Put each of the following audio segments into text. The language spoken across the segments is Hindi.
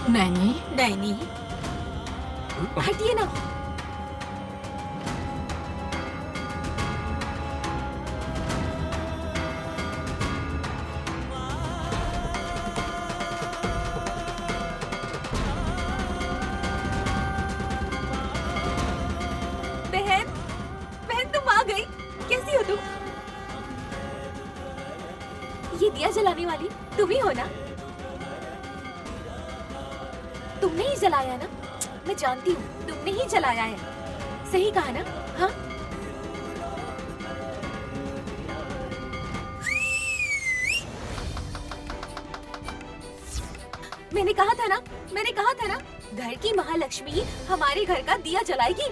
नैनी, नैनी, हटिए ना। बहन, बहन तुम आ गई। कैसी हो तुम? ये दिया जलाने वाली तुम ही हो ना? तुमने ही जलाया ना? मैं जानती हूँ तुमने ही जलाया है। सही कहा ना? हाँ। मैंने कहा था ना, मैंने कहा था ना, घर की महालक्ष्मी हमारे घर का दिया जलाएगी।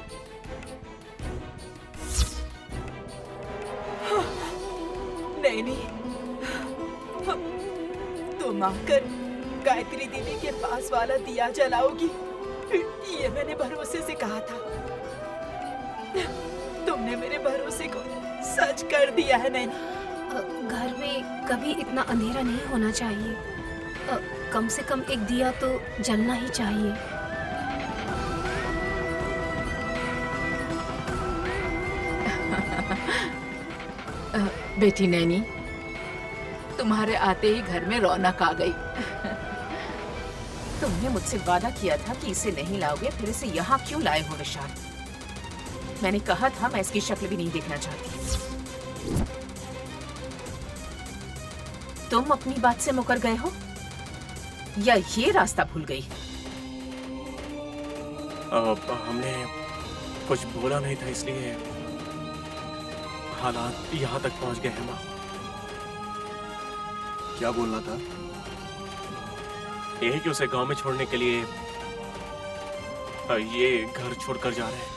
नैनी, तुम आकर गायत्री दीदी के पास वाला दिया जलाओगी, ये मैंने भरोसे से कहा था। तुमने मेरे भरोसे को सच कर दिया है नैनी। घर में कभी इतना अंधेरा नहीं होना चाहिए। कम से कम एक दिया तो जलना ही चाहिए। बेटी नैनी, तुम्हारे आते ही घर में रौनक आ गई। तुमने मुझसे वादा किया था कि इसे नहीं लाओगे, फिर इसे यहाँ क्यों लाए हो विशाल? मैंने कहा था मैं इसकी शक्ल भी नहीं देखना चाहती। तुम अपनी बात से मुकर गए हो या ये रास्ता भूल गई? हमने कुछ बोला नहीं था, इसलिए हालात यहाँ तक पहुँच गए हैं माँ। क्या बोलना था? यही कि उसे गांव में छोड़ने के लिए ये घर छोड़कर जा रहे हैं।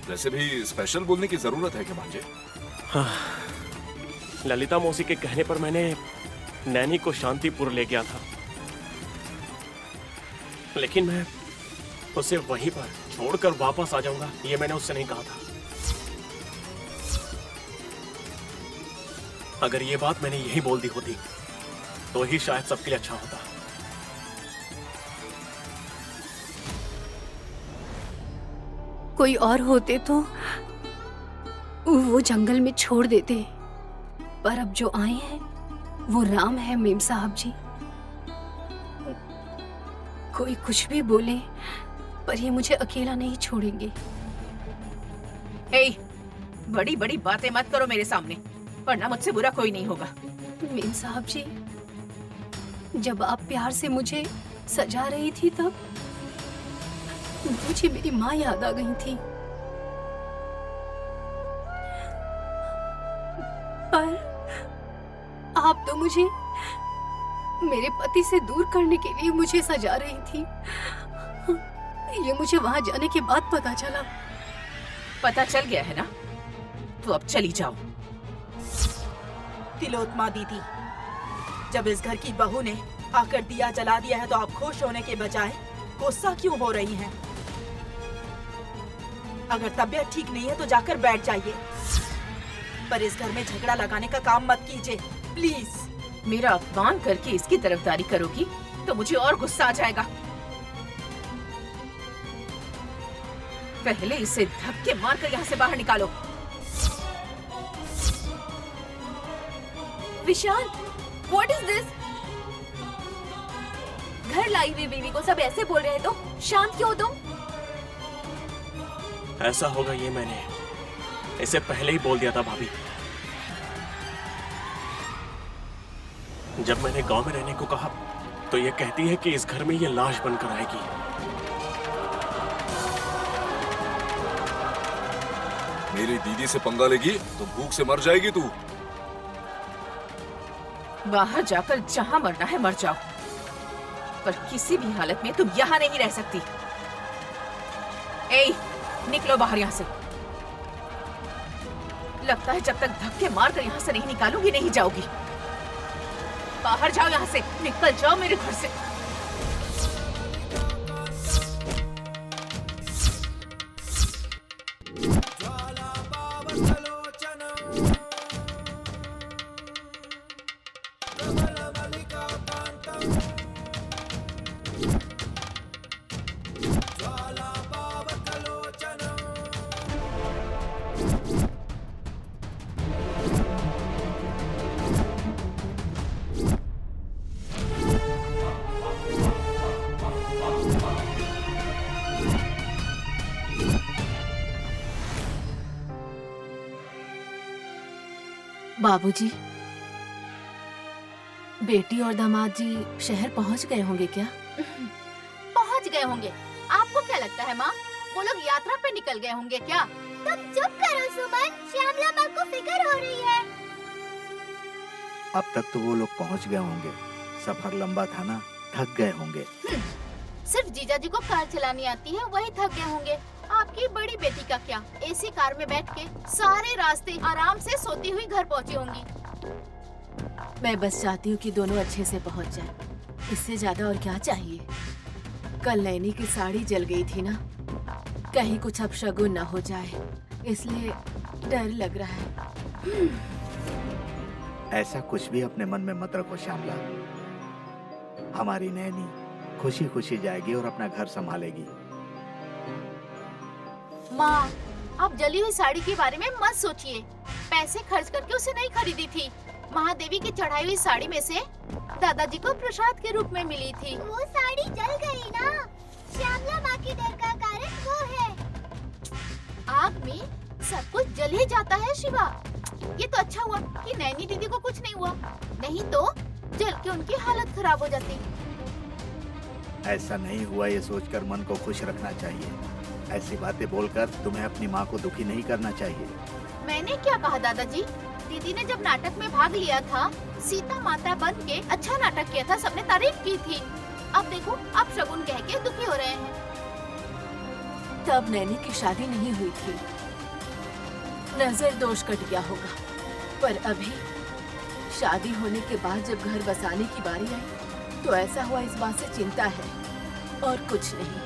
वैसे भी स्पेशल बोलने की जरूरत है क्या भांजे? हाँ, ललिता मौसी के कहने पर मैंने नैनी को शांतिपुर ले गया था, लेकिन मैं उसे वहीं पर छोड़कर वापस आ जाऊंगा, ये मैंने उससे नहीं कहा था। अगर ये बात मैंने यही बोल दी होती तो ही शायद सबके लिए अच्छा होता। कोई और होते तो वो जंगल में छोड़ देते, पर अब जो आए हैं वो राम है मेम साहब जी। कोई कुछ भी बोले पर ये मुझे अकेला नहीं छोड़ेंगे। ए, बड़ी बड़ी बातें मत करो मेरे सामने, वरना मुझसे बुरा कोई नहीं होगा। मेम साहब जी, जब आप प्यार से मुझे सजा रही थी तब मुझे मेरी माँ याद आ गई थी, पर आप तो मुझे मेरे पति से दूर करने के लिए मुझे सजा रही थी। ये मुझे वहां जाने के बाद पता चला। पता चल गया है ना, तो अब चली जाओ। तिलोत्मा दीदी, जब इस घर की बहू ने आकर दिया जला दिया है तो आप खुश होने के बजाय गुस्सा क्यों हो रही हैं? अगर तबीयत ठीक नहीं है तो जाकर बैठ जाइए, पर इस घर में झगड़ा लगाने का काम मत कीजिए प्लीज। मेरा अपमान करके इसकी तरफदारी करोगी तो मुझे और गुस्सा आ जाएगा। पहले इसे धक्के मारकर यहाँ से बाहर निकालो। विशाल, व्हाट इज दिस? घर लाई हुई बीवी को सब ऐसे बोल रहे हैं तो शांत क्यों हो तुम? ऐसा होगा ये मैंने इसे पहले ही बोल दिया था भाभी। जब मैंने गांव में रहने को कहा तो ये कहती है कि इस घर में ये लाश बनकर आएगी। मेरी दीदी से पंगा लेगी तो भूख से मर जाएगी तू। बाहर जाकर जहाँ मरना है मर जाओ, पर किसी भी हालत में तुम यहाँ नहीं रह सकती। ए, निकलो बाहर यहाँ से। लगता है जब तक धक्के मारकर यहाँ से नहीं निकालूंगी नहीं जाओगी। बाहर जाओ यहाँ से, निकल जाओ मेरे घर से। बाबूजी, बेटी और दामाद जी शहर पहुंच गए होंगे क्या? पहुंच गए होंगे। आपको क्या लगता है माँ, वो लोग यात्रा पे निकल गए होंगे क्या? तुम चुप करो सुमन, श्यामला माँ को फिक्र हो रही है। अब तक तो वो लोग पहुंच गए होंगे। सफर लंबा था ना, थक गए होंगे। सिर्फ जीजा जी को कार चलानी आती है, वही थक गए होंगे। आपकी बड़ी बेटी का क्या, एसी कार में बैठ के सारे रास्ते आराम से सोती हुई घर पहुंची होंगी। मैं बस चाहती हूँ कि दोनों अच्छे से पहुंच जाएं। इससे ज्यादा और क्या चाहिए? कल नैनी की साड़ी जल गई थी ना, कहीं कुछ अपशगुन न हो जाए, इसलिए डर लग रहा है। ऐसा कुछ भी अपने मन में मत रखो श्यामला। हमारी नैनी खुशी खुशी जाएगी और अपना घर संभालेगी। माँ, आप जली हुई साड़ी के बारे में मत सोचिए। पैसे खर्च करके उसे नहीं खरीदी थी। महादेवी की चढ़ाई हुई साड़ी में से दादाजी को प्रसाद के रूप में मिली थी। वो साड़ी जल गई ना, श्यामला माँ की डर का कारण वो है। आग में सब कुछ जल ही जाता है शिवा। ये तो अच्छा हुआ कि नैनी दीदी को कुछ नहीं हुआ, नहीं तो जल के उनकी हालत खराब हो जाती। ऐसा नहीं हुआ ये सोचकर मन को खुश रखना चाहिए। ऐसी बातें बोलकर तुम्हें अपनी माँ को दुखी नहीं करना चाहिए। मैंने क्या कहा दादाजी? दीदी ने जब नाटक में भाग लिया था, सीता माता बन के अच्छा नाटक किया था, सबने तारीफ की थी। अब देखो, अब शगुन कह के दुखी हो रहे हैं। तब नैनी की शादी नहीं हुई थी, नजर दोष कट गया होगा। पर अभी शादी होने के बाद जब घर बसाने की बारी आई तो ऐसा हुआ, इस बात से चिंता है और कुछ नहीं।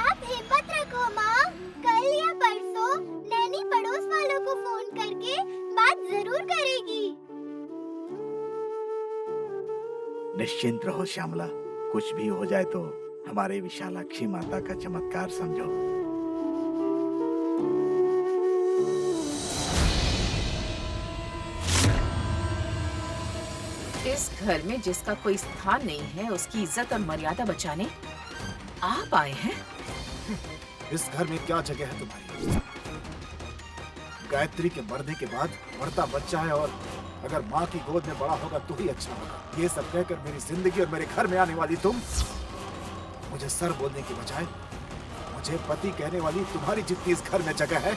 आप हिम्मत रखो माँ, कल या परसों नैनी पड़ोस वालों को फोन करके बात जरूर करेगी। निश्चिंत रहो श्यामला, कुछ भी हो जाए तो हमारे विशालाक्षी माता का चमत्कार समझो। इस घर में जिसका कोई स्थान नहीं है, उसकी इज्जत और मर्यादा बचाने आप आए हैं? इस घर में क्या जगह है तुम्हारी? गायत्री के मरने के बाद मरता बच्चा है, और अगर माँ की गोद में बड़ा होगा तो ही अच्छा होगा। ये सब कहकर मेरी जिंदगी और मेरे घर में आने वाली तुम, मुझे सर बोलने की बजाय मुझे पति कहने वाली तुम्हारी जितनी इस घर में जगह है,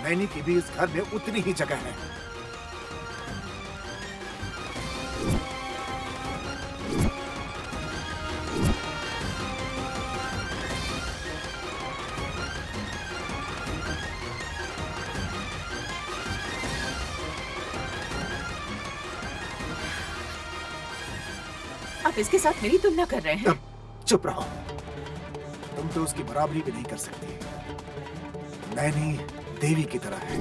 नैनी की भी इस घर में उतनी ही जगह है। आप इसके साथ मेरी तुलना कर रहे हैं? चुप रहो, तुम तो उसकी बराबरी भी नहीं कर सकती। नैनी देवी की तरह है।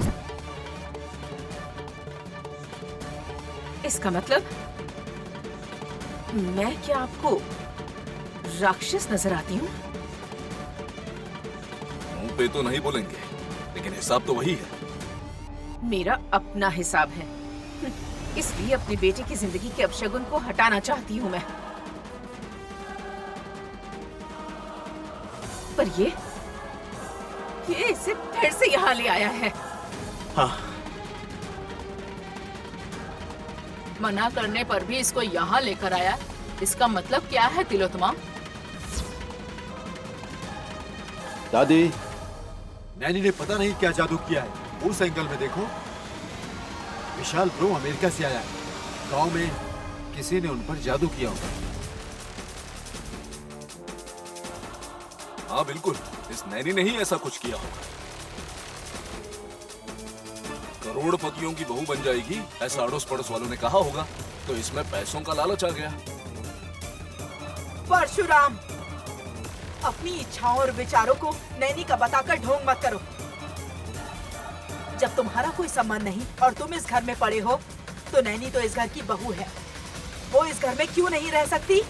इसका मतलब मैं क्या आपको राक्षस नजर आती हूँ? मुंह पे तो नहीं बोलेंगे, लेकिन हिसाब तो वही है। मेरा अपना हिसाब है, इसलिए अपनी बेटी की जिंदगी के अपशगुन को हटाना चाहती हूँ मैं। पर ये इसे फिर से यहाँ ले आया है। हाँ, मना करने पर भी इसको यहाँ लेकर आया, इसका मतलब क्या है तिलोत्तमा? दादी, नैनी ने पता नहीं क्या जादू किया है। उस एंगल में देखो, विशाल ब्रो अमेरिका से आया है। गांव में किसी ने उन पर जादू किया होगा। हाँ बिल्कुल, इस नैनी ने ही ऐसा कुछ किया होगा। करोड़पतियों की बहू बन जाएगी, ऐसा अड़ोस पड़ोस वालों ने कहा होगा, तो इसमें पैसों का लालच आ गया। परशुराम, अपनी इच्छाओं और विचारों को नैनी का बताकर ढोंग मत करो। जब तुम्हारा कोई संबंध नहीं और तुम इस घर में पड़े हो, तो नैनी तो इस घर की बहू है। वो इस घर में क्यों नहीं रह सकती?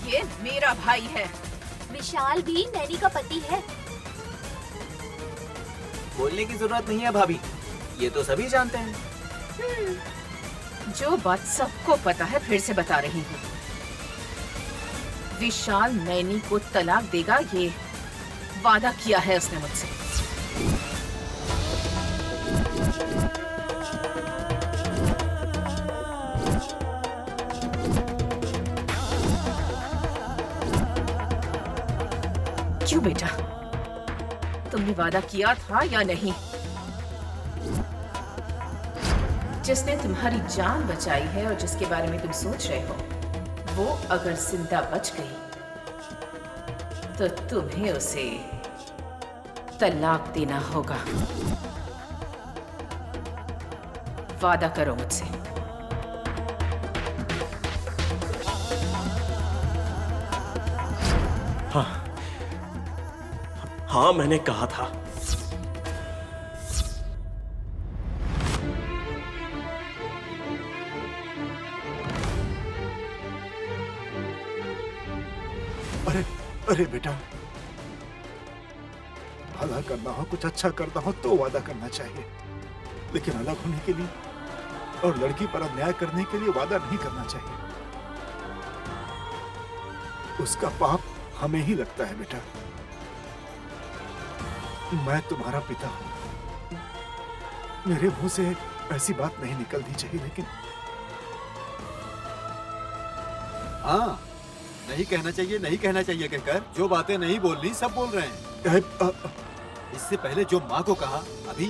ये मेरा भाई है। विशाल भी नैनी का पति है। बोलने की जरूरत नहीं है भाभी, ये तो सभी जानते हैं। जो बात सबको पता है फिर से बता रही हूँ। विशाल नैनी को तलाक देगा, वादा किया है उसने मुझसे। क्यों बेटा, तुमने वादा किया था या नहीं? जिसने तुम्हारी जान बचाई है और जिसके बारे में तुम सोच रहे हो, वो अगर जिंदा बच गई तो तुम्हें उसे तलाक देना होगा। वादा करो मुझसे। हाँ, मैंने कहा था। अरे अरे बेटा, भला करना हो, कुछ अच्छा करना हो तो वादा करना चाहिए, लेकिन अलग होने के लिए और लड़की पर अन्याय करने के लिए वादा नहीं करना चाहिए। उसका पाप हमें ही लगता है बेटा। मैं तुम्हारा पिता हूं, मेरे मुंह से ऐसी बात नहीं निकलनी चाहिए, लेकिन हाँ, नहीं कहना चाहिए, नहीं कहना चाहिए कहकर जो बातें नहीं बोलनी सब बोल रहे हैं। इससे पहले जो माँ को कहा, अभी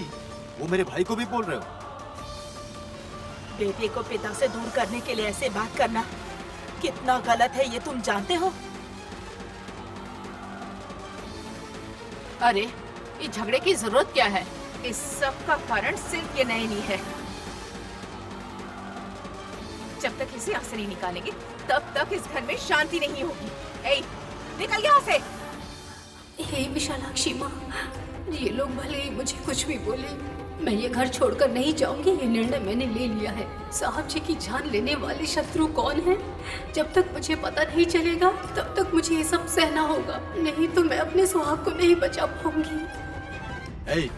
वो मेरे भाई को भी बोल रहे हो। बेटे को पिता से दूर करने के लिए ऐसे बात करना कितना गलत है, ये तुम जानते हो? अरे, ये झगड़े की जरूरत क्या है? इस सब का कारण सिर्फ ये नैनी है। जब तक इसे यहाँ से नहीं निकालेंगे, तब तक इस घर में शांति नहीं होगी। ए, निकल यहाँ से। हे विशालाक्षी माँ, ये लोग भले ही मुझे कुछ भी बोले, मैं ये घर छोड़कर नहीं जाऊंगी। ये निर्णय मैंने ले लिया है। साहब जी की जान लेने वाले शत्रु कौन है, जब तक मुझे पता नहीं चलेगा तब तक मुझे ये सब सहना होगा, नहीं तो मैं अपने सुहाग को नहीं बचा पाऊंगी। ए,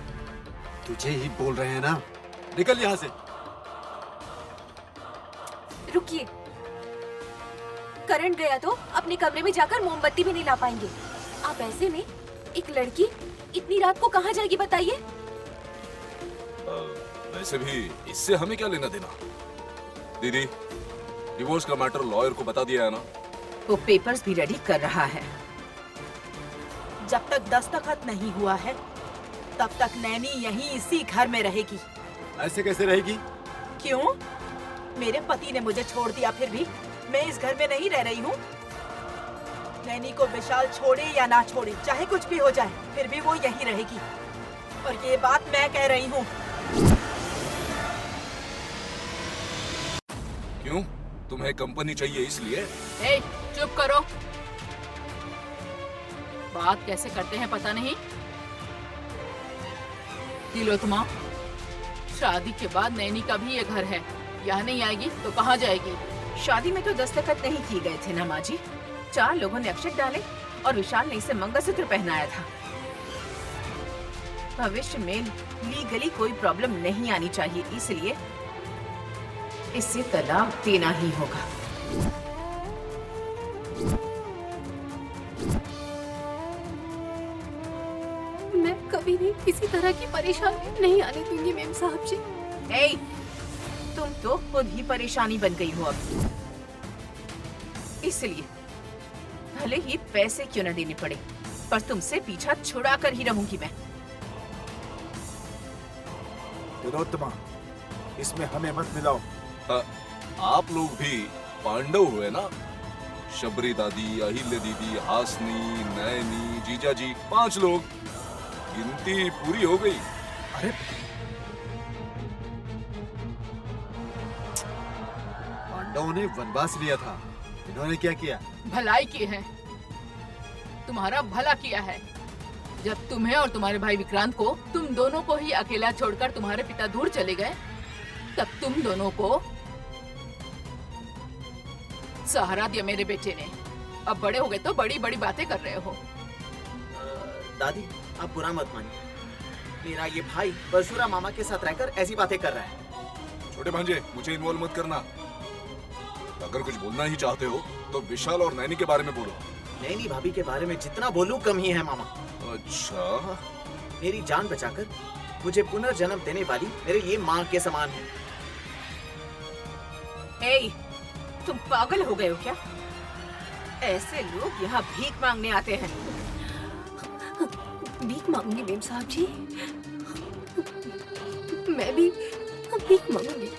तुझे ही बोल रहे हैं ना, निकल यहाँ से। रुकिए, करंट गया तो अपने कमरे में जाकर मोमबत्ती भी नहीं ला पाएंगे। आप ऐसे में एक लड़की इतनी रात को कहाँ जाएगी बताइए? वैसे भी इससे हमें क्या लेना देना? दीदी, डिवोर्स का मैटर लॉयर को बता दिया है ना? वो पेपर्स भी रेडी कर रहा है। जब तक दस्तखत नहीं हुआ है, तब तक नैनी यहीं इसी घर में रहेगी। ऐसे कैसे रहेगी? क्यों? मेरे पति ने मुझे छोड़ दिया, फिर भी मैं इस घर में नहीं रह रही हूँ। नैनी को विशाल छोड़े या ना छोड़े, चाहे कुछ भी हो जाए, फिर भी वो यहीं रहेगी। और ये बात मैं कह रही हूँ। क्यों? तुम्हें कंपनी चाहिए इसलिए? ए, चुप करो। बात कैसे करते हैं पता नहीं। तिलोत्तमा, शादी के बाद नैनी का भी ये घर है, यहाँ नहीं आएगी तो कहाँ जाएगी? शादी में तो दस्तखत नहीं किए गए थे ना माँ जी। 4 लोगों ने अक्षत डाले और विशाल ने इसे मंगलसूत्र पहनाया था। भविष्य में लीगली कोई प्रॉब्लम नहीं आनी चाहिए, इसलिए इसे तलाक देना ही होगा। मैं कभी भी किसी तरह की परेशानी नहीं आने दूंगी मेम साहब जी। ए, तुम तो खुद ही परेशानी बन गई हो अब। इसलिए भले ही पैसे क्यों न देने पड़े, पर तुमसे पीछा छुड़ा कर ही रहूंगी मैं। तिलोत्तमा, इसमें हमें मत मिलाओ। आप लोग भी पांडव हुए ना? शबरी दादी, अहिल्य दीदी, हासनी, नैनी, जीजा जी, 5 लोग। गिनती पूरी हो गई। अरे पांडवों ने वनवास लिया था, इन्होंने क्या किया? भलाई की है, तुम्हारा भला किया है। जब तुम्हें और तुम्हारे भाई विक्रांत को, तुम दोनों को ही अकेला छोड़कर तुम्हारे पिता दूर चले गए, तब तुम दोनों को सहारा दिया मेरे बेटे ने। अब बड़े हो गए तो बड़ी बड़ी बातें कर रहे हो। दादी, आप बुरा मत मानिए। मेरा ये भाई परशुराम मामा के साथ रहकर ऐसी बातें कर रहा है। छोटे भांजे, मुझे इन्वॉल्व मत करना। अगर कुछ बोलना ही चाहते हो तो विशाल और नैनी के बारे में बोलो। नैनी भाभी के बारे में जितना बोलूं कम ही है मामा। अच्छा, मेरी जान बचाकर मुझे पुनर्जन्म देने वाली मेरे लिए माँ के समान है। ए, तुम पागल हो गए हो क्या? ऐसे लोग यहाँ भीख मांगने आते हैं। भीख मांगूंगी मेम साहब जी, मैं भी भीख मांगूंगी।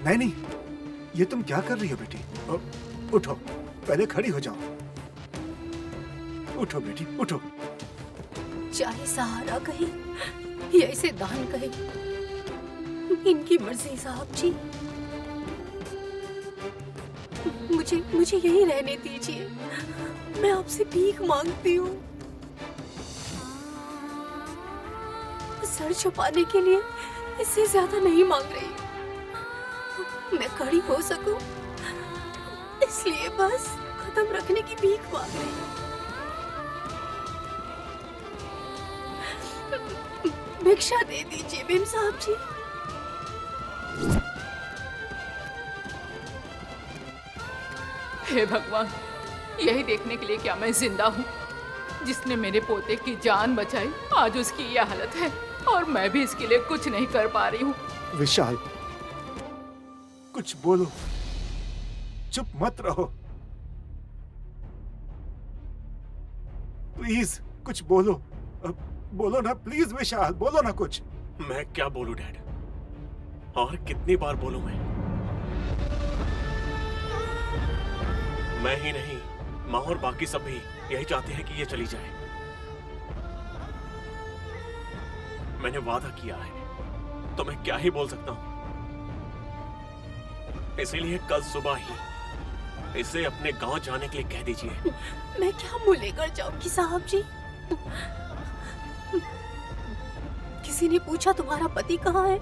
नैनी, ये तुम क्या कर रही हो बेटी? उठो, पहले खड़ी हो जाओ। उठो बेटी, उठो। चाहे सहारा कहे या इसे दान कहे, इनकी मर्जी साहब जी। मुझे यही रहने दीजिए, मैं आपसे भीख मांगती हूँ। सर छुपाने के लिए इससे ज्यादा नहीं मांग रही, मैं खड़ी हो सकूं इसलिए बस कदम रखने की भीख मांग रही हूँ। भिक्षा दे दीजिए मेम साहब जी। हे भगवान, यही देखने के लिए क्या मैं जिंदा हूँ? जिसने मेरे पोते की जान बचाई, आज उसकी यह हालत है और मैं भी इसके लिए कुछ नहीं कर पा रही हूँ। विशाल, कुछ बोलो, चुप मत रहो। प्लीज कुछ बोलो, बोलो ना प्लीज विशाल, बोलो ना कुछ। मैं क्या बोलूं डैड, और कितनी बार बोलूं मैं ही नहीं, माँ और बाकी सब भी यही चाहते हैं कि ये चली जाए। मैंने वादा किया है तो मैं क्या ही बोल सकता हूँ। इसीलिए कल सुबह ही इसे अपने गांव जाने के लिए कह दीजिए। मैं क्या मुंह लेकर जाऊंगी साहब जी? किसी ने पूछा तुम्हारा पति कहाँ है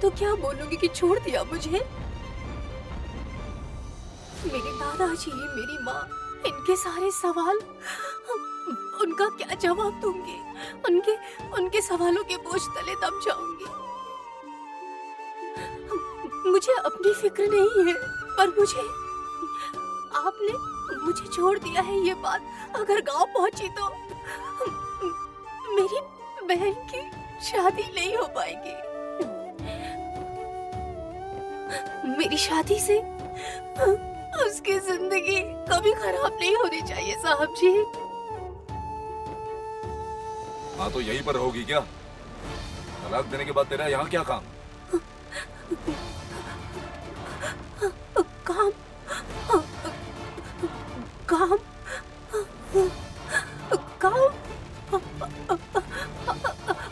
तो क्या बोलूंगी कि छोड़ दिया मुझे? मेरे दादाजी, मेरी माँ, इनके सारे सवाल, उनका क्या जवाब दूंगी? उनके सवालों के बोझ तले दब जाऊंगी। मुझे अपनी फिक्र नहीं है, पर आपने मुझे छोड़ दिया है, ये बात अगर गांव पहुंची तो मेरी बहन की शादी नहीं हो पाएगी। मेरी शादी से उसकी जिंदगी कभी खराब नहीं होनी चाहिए साहब जी। हाँ तो यहीं पर होगी क्या? तलाक देने के बाद तेरा यहाँ क्या काम? काम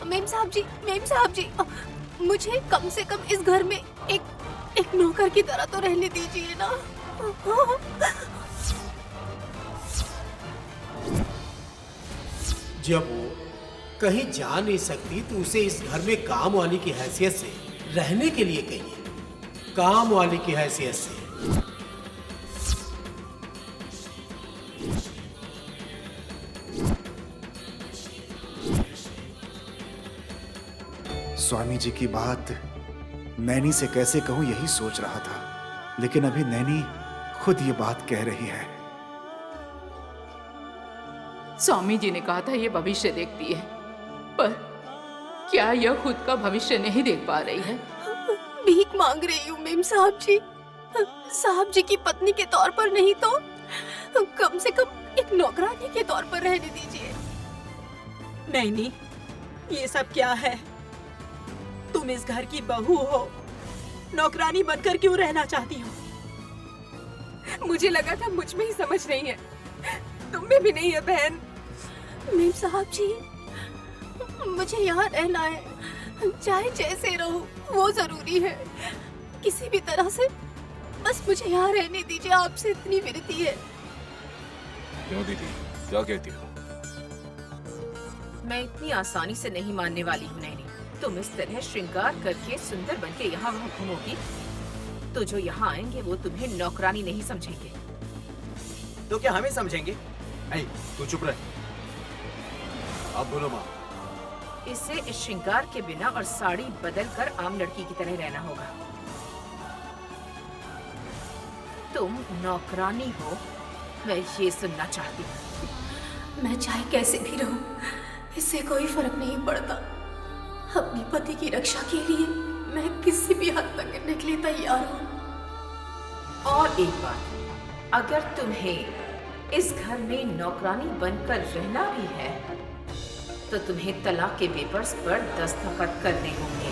मेम साहब जी, मुझे कम से कम इस घर में एक नौकर की तरह तो रहने दीजिए ना। जब वो कहीं जा नहीं सकती तो उसे इस घर में काम वाली की हैसियत से रहने के लिए कहिए, काम वाली की हैसियत से। स्वामी जी की बात नैनी से कैसे कहूं यही सोच रहा था, लेकिन अभी नैनी खुद ये बात कह रही है। स्वामी जी ने कहा था ये भविष्य देखती है, पर क्या यह खुद का भविष्य नहीं देख पा रही है? भीख मांग रही हूँ मेम साहब जी, साहब जी की पत्नी के तौर पर नहीं तो कम से कम एक नौकरानी के तौर पर रहने दीजिए। नहीं, ये सब क्या है? तुम इस घर की बहू हो, नौकरानी बनकर क्यों रहना चाहती हो? मुझे लगा था मुझ में ही समझ नहीं है, तुम में भी नहीं है बहन। मेम साहब जी, मुझे यहाँ रहना है, चाहे जैसे रहूं वो जरूरी है। किसी भी तरह से बस मुझे यहाँ रहने दीजिए, आपसे इतनी विनती है। क्यों दीदी, क्या कहती हो? मैं इतनी आसानी से नहीं मानने वाली हूँ नैनी। तुम इस तरह श्रृंगार करके सुंदर बनके यहाँ वहाँ घूमोगी तो जो यहाँ आएंगे वो तुम्हें नौकरानी नहीं समझेंगे। तो क्या हमें समझेंगे? नहीं, तू चुप रह। आप बोलो माँ। इसे इस श्रृंगार के बिना और साड़ी बदल कर आम लड़की की तरह रहना होगा। तुम नौकरानी हो, मैं ये सुनना चाहती हूँ। मैं चाहे कैसे भी रहूं, इससे कोई फर्क नहीं पड़ता। अपनी पति की रक्षा के लिए मैं किसी भी हद तक करने के लिए तैयार हूँ। और एक बात, अगर तुम्हें इस घर में नौकरानी बनकर रहना भी है तो तुम्हें तलाक के पेपर्स पर दस्तखत करने होंगे।